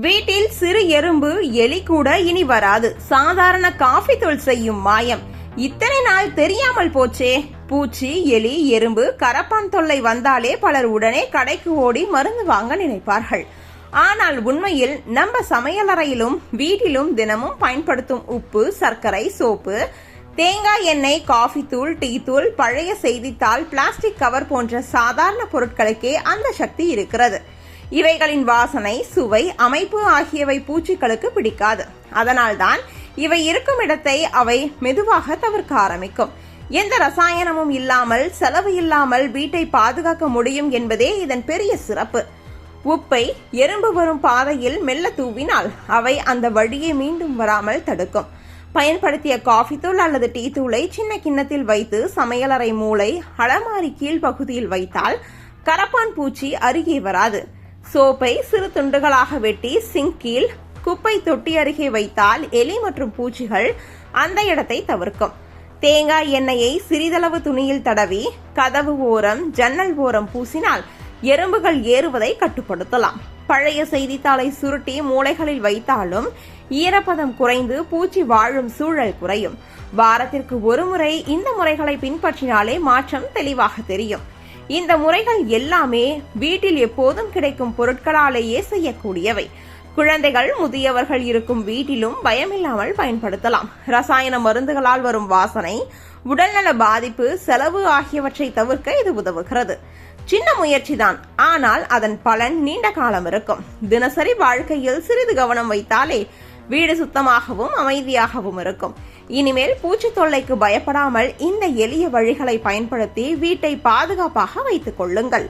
வீட்டில் சிறு எறும்பு எலி கூட இனி வராது. சாதாரண காஃபி தூள் செய்யும் மாயம் இத்தனை நாள் தெரியாமல் போச்சே. பூச்சி, எலி, எறும்பு, கரப்பான் தொல்லை வந்தாலே பலர் உடனே கடைக்கு ஓடி மருந்து வாங்க நினைப்பார்கள். ஆனால் உண்மையில் நம்ம சமையலறையிலும் வீட்டிலும் தினமும் பயன்படுத்தும் உப்பு, சர்க்கரை, சோப்பு, தேங்காய் எண்ணெய், காஃபி தூள், டீ தூள், பழைய செய்தித்தாள், பிளாஸ்டிக் கவர் போன்ற சாதாரண பொருட்களுக்கே அந்த சக்தி இருக்கிறது. இவைகளின் வாசனை, சுவை, அமைப்பு ஆகியவை பூச்சிகளுக்கு பிடிக்காது. அதனால்தான் இவை இருக்கும் இடத்தை அவை மெதுவாக தவிர்க்க ஆரம்பிக்கும். எந்த ரசாயனமும் இல்லாமல், செலவு இல்லாமல் வீட்டை பாதுகாக்க முடியும் என்பதே இதன் பெரிய சிறப்பு. உப்பை எறும்பு வரும் பாதையில் மெல்ல தூவினால் அவை அந்த வழியை மீண்டும் வராமல் தடுக்கும். பயன்படுத்திய காஃபி தூள் அல்லது டீ தூளை சின்ன கிண்ணத்தில் வைத்து சமையலறை மூலை, அலமாரி கீழ் பகுதியில் வைத்தால் கரப்பான் பூச்சி அருகே வராது. சோப்பை சிறு துண்டுகளாக வெட்டி சிங்க் கீழ், குப்பை தொட்டி அருகே வைத்தால் எலி மற்றும் பூச்சிகள் அந்த இடத்தை தவிர்க்கும். தேங்காய் எண்ணெயை சிறிதளவு துணியில் தடவி கதவு ஓரம், ஜன்னல் ஓரம் பூசினால் எறும்புகள் ஏறுவதை கட்டுப்படுத்தலாம். பழைய செய்தித்தாளை சுருட்டி மூலைகளில் வைத்தாலும் ஈரப்பதம் குறைந்து பூச்சி வாழும் சூழல் குறையும். வாரத்திற்கு ஒரு முறை இந்த முறைகளை பின்பற்றினாலே மாற்றம் தெளிவாக தெரியும். இந்த முறைகள் எல்லாமே வீட்டில் எப்போதும் கிடைக்கும் பொருட்களாலேயே செய்யக்கூடியவை. குழந்தைகள், முதியவர்கள் இருக்கும் வீட்டிலும் பயமில்லாமல் பயன்படுத்தலாம். ரசாயன மருந்துகளால் வரும் வாசனை, உடல்நல பாதிப்பு, செலவு ஆகியவற்றை தவிர்க்க இது உதவுகிறது. சின்ன முயற்சிதான், ஆனால் அதன் பலன் நீண்ட காலம் இருக்கும். தினசரி வாழ்க்கையில் சிறிது கவனம் வைத்தாலே வீடு சுத்தமாகவும் அமைதியாகவும் இருக்கும். இனிமேல் பூச்சி தொல்லைக்கு பயப்படாமல் இந்த எளிய வழிகளை பயன்படுத்தி வீட்டை பாதுகாப்பாக வைத்துக் கொள்ளுங்கள்.